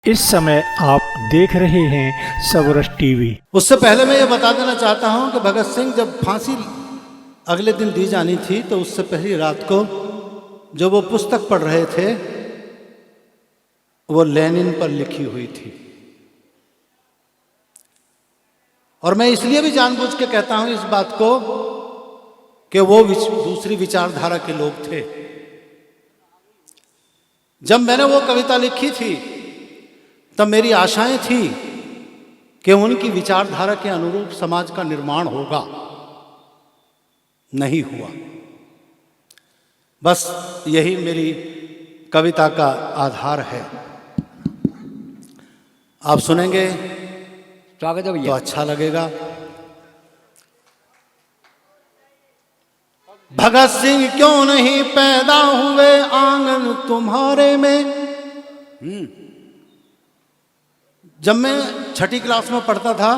इस समय आप देख रहे हैं सबरस टीवी। उससे पहले मैं ये बता देना चाहता हूं कि भगत सिंह जब फांसी अगले दिन दी जानी थी तो उससे पहली रात को जो वो पुस्तक पढ़ रहे थे वो लेनिन पर लिखी हुई थी। और मैं इसलिए भी जानबूझ के कहता हूं इस बात को कि वो दूसरी विचारधारा के लोग थे। जब मैंने वो कविता लिखी थी तब मेरी आशाएं थी कि उनकी विचारधारा के अनुरूप समाज का निर्माण होगा, नहीं हुआ। बस यही मेरी कविता का आधार है। आप सुनेंगे स्वागत है तो भैया। अच्छा लगेगा। भगत सिंह क्यों नहीं पैदा हुए आंगन तुम्हारे में। जब मैं छठी क्लास में पढ़ता था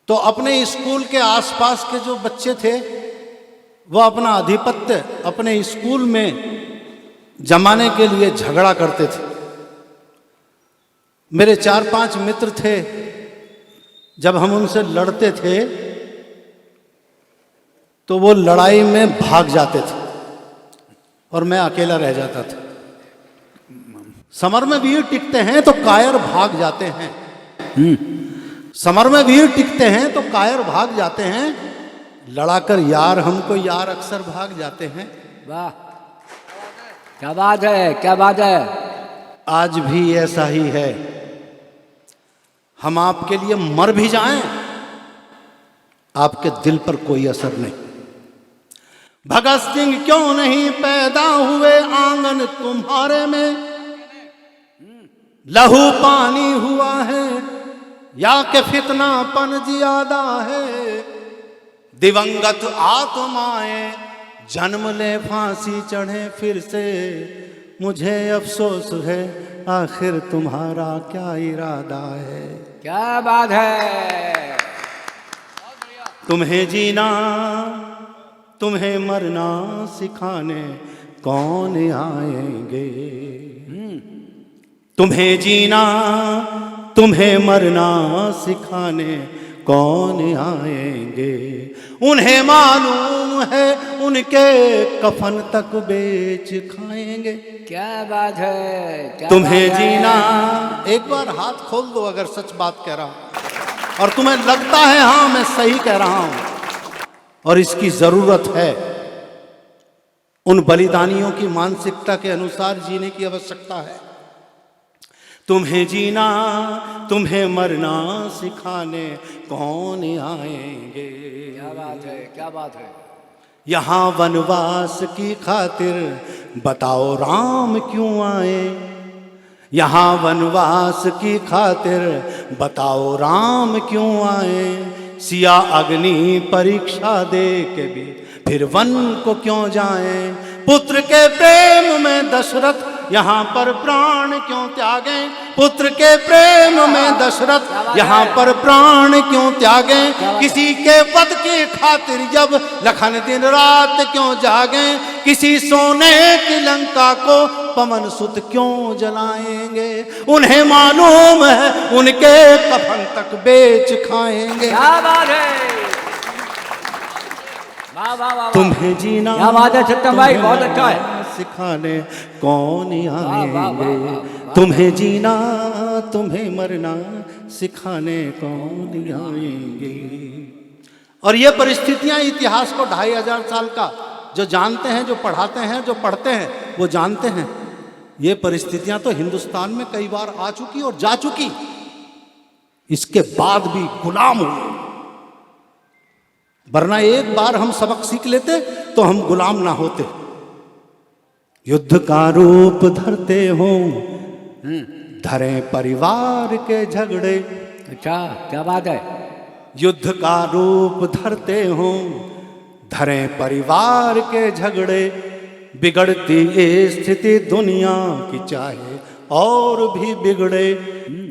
तो अपने स्कूल के आसपास के जो बच्चे थे वो अपना आधिपत्य अपने स्कूल में जमाने के लिए झगड़ा करते थे। मेरे 4-5 मित्र थे, जब हम उनसे लड़ते थे तो वो लड़ाई में भाग जाते थे और मैं अकेला रह जाता था। समर में वीर टिकते हैं तो कायर भाग जाते हैं। समर में वीर टिकते हैं तो कायर भाग जाते हैं, लड़ाकर यार हमको यार अक्सर भाग जाते हैं। वाह, क्या बात है, क्या बात है। आज भी ऐसा ही है। हम आपके लिए मर भी जाएं, आपके दिल पर कोई असर नहीं। भगत सिंह क्यों नहीं पैदा हुए आंगन तुम्हारे में। लहू पानी हुआ है या के फितनापन ज्यादा है। दिवंगत आत्माएं जन्म ले फांसी चढ़े फिर से। मुझे अफसोस है आखिर तुम्हारा क्या इरादा है। क्या बात है। तुम्हें जीना तुम्हें मरना सिखाने कौन आएंगे। तुम्हें जीना तुम्हें मरना सिखाने कौन आएंगे। उन्हें मालूम है उनके कफन तक बेच खाएंगे। क्या बात है, क्या तुम्हें बात है। जीना, एक बार हाथ खोल दो अगर सच बात कह रहा हूं और तुम्हें लगता है हाँ मैं सही कह रहा हूं और इसकी जरूरत है। उन बलिदानियों की मानसिकता के अनुसार जीने की आवश्यकता है। तुम्हें जीना तुम्हें मरना सिखाने कौन आएंगे। क्या बात है, क्या बात है। यहाँ वनवास की खातिर बताओ राम क्यों आए। यहाँ वनवास की खातिर बताओ राम क्यों आए। सिया अग्नि परीक्षा दे के भी फिर वन को क्यों जाए। पुत्र के प्रेम में दशरथ यहाँ पर प्राण क्यों त्यागे। पुत्र के प्रेम में दशरथ यहाँ पर प्राण क्यों त्यागे। किसी के वध की खातिर जब लखन दिन रात क्यों जागे। किसी सोने की लंका को पवन सुत क्यों जलाएंगे। उन्हें मालूम है उनके कफन तक बेच खाएंगे। क्या बात है। वाह वाह वाह। तुम्हें जीना क्या बात है सत्यम भाई, बहुत अच्छा है। सिखाने कौन आएंगे। वाह, वाह, वाह। तुम्हें जीना तुम्हें मरना सिखाने कौन आएंगे। और ये परिस्थितियां इतिहास को 2500 साल का जो जानते हैं, जो पढ़ाते हैं, जो पढ़ते हैं वो जानते हैं। ये परिस्थितियां तो हिंदुस्तान में कई बार आ चुकी और जा चुकी, इसके बाद भी गुलाम हुए। वरना एक बार हम सबक सीख लेते तो हम गुलाम ना होते। युद्ध का रूप धरते हो धरे परिवार के झगड़े। अच्छा, क्या बात है। युद्ध का रूप धरते हो धरे परिवार के झगड़े। बिगड़ती ये स्थिति दुनिया की चाहे और भी बिगड़े।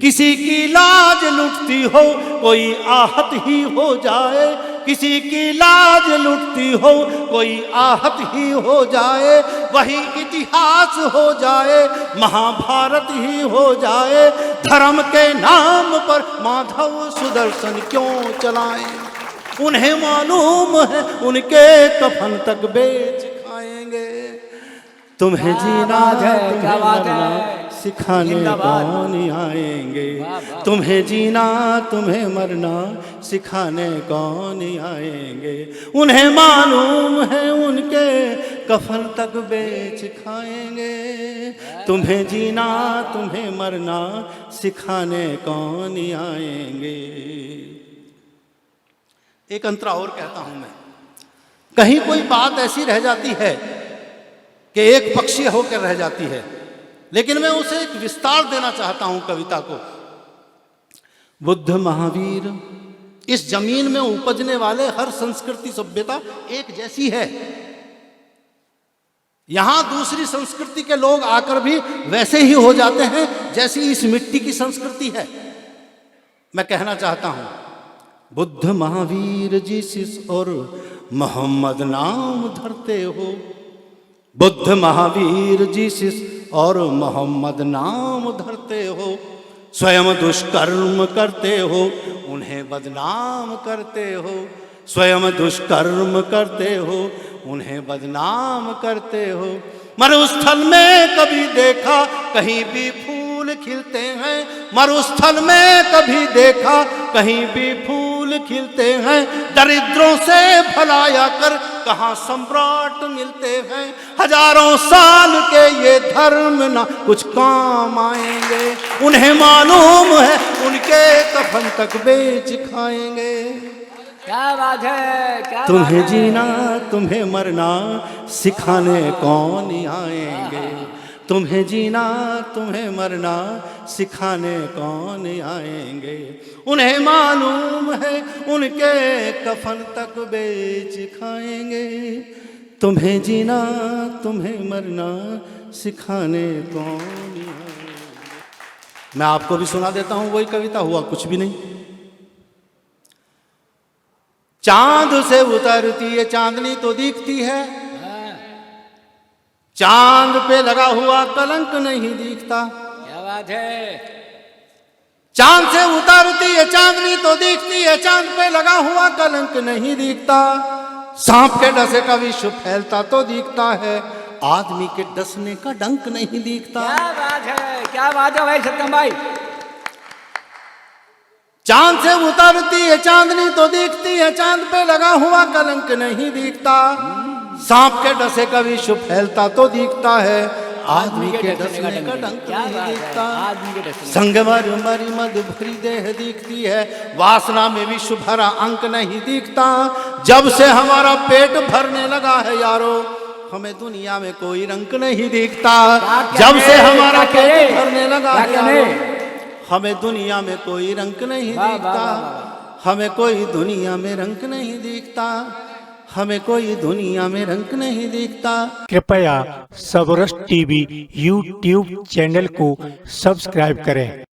किसी की लाज लुटती हो कोई आहत ही हो जाए। किसी की लाज लुटती हो, कोई आहत ही हो जाए, वही इतिहास हो जाए, महाभारत ही हो जाए। धर्म के नाम पर माधव सुदर्शन क्यों चलाएं? उन्हें मालूम है उनके कफन तक बेच खाएंगे। तुम्हें जीना है, क्या बात है, सिखाने कौन आएंगे? तुम्हें जीना, तुम्हें मरना सिखाने कौन आएंगे? उन्हें मालूम है उनके कफन तक बेच खाएंगे। तुम्हें जीना, तुम्हें मरना सिखाने कौन आएंगे? एक अंतरा और कहता हूं मैं, कहीं कोई बात ऐसी रह जाती है कि एक पक्षीय होकर रह जाती है, लेकिन मैं उसे एक विस्तार देना चाहता हूं कविता को। बुद्ध महावीर, इस जमीन में उपजने वाले हर संस्कृति सभ्यता एक जैसी है। यहां दूसरी संस्कृति के लोग आकर भी वैसे ही हो जाते हैं जैसी इस मिट्टी की संस्कृति है। मैं कहना चाहता हूं, बुद्ध महावीर जीसस और मोहम्मद नाम धरते हो। बुद्ध महावीर जीसस और मोहम्मद नाम धरते हो। स्वयं दुष्कर्म करते हो, उन्हें बदनाम करते हो। स्वयं दुष्कर्म करते हो, उन्हें बदनाम करते हो। मरुस्थल में कभी देखा कहीं भी फूल खिलते हैं। मरुस्थल में कभी देखा कहीं भी फूल खिलते हैं। दरिद्रों से भलाया कर कहाँ सम्राट मिलते हैं। हजारों साल के ये धर्म ना कुछ काम आएंगे। उन्हें मालूम है उनके कफन तक बेच खाएंगे। क्या बात है, क्या तुम्हें बात है। जीना, तुम्हें मरना सिखाने कौन आएंगे? तुम्हें जीना, तुम्हें मरना सिखाने कौन आएंगे? उन्हें मालूम है उनके कफन तक बेच खाएंगे। तुम्हें जीना, तुम्हें मरना सिखाने कौन आएंगे? मैं आपको भी सुना देता हूं वही कविता, हुआ कुछ भी नहीं। चांद से उतरती है चांदनी तो दिखती है, चांद पे लगा हुआ कलंक नहीं दिखता। क्या बात है। चांद से उतरती है चांदनी तो दिखती है, चांद पे लगा हुआ कलंक नहीं दिखता। सांप के डसे का विश्व फैलता तो दिखता है, आदमी के डसने का डंक नहीं दिखता। क्या बात है, क्या बात है भाई सत्यम भाई। चांद से उतरती है चांदनी तो दिखती है, चांद पे लगा हुआ कलंक नहीं दिखता। सांप के डसे का विश्व फैलता तो दिखता है, आदमी के डसने का डंक नहीं दिखता। संगमर मरी मद भरी देह दिखती है, वासना में विश्व भरा अंक नहीं दिखता। जब से हमारा पेट भरने लगा है यारो, हमें दुनिया में कोई रंग नहीं दिखता। जब से हमारा पेट भरने लगा है यारो, हमें दुनिया में कोई रंग नहीं दिखता। हमें कोई दुनिया में रंग नहीं दिखता। हमें कोई दुनिया में रंग नहीं दिखता। कृपया सबरस टीवी यूट्यूब चैनल को सब्सक्राइब करें।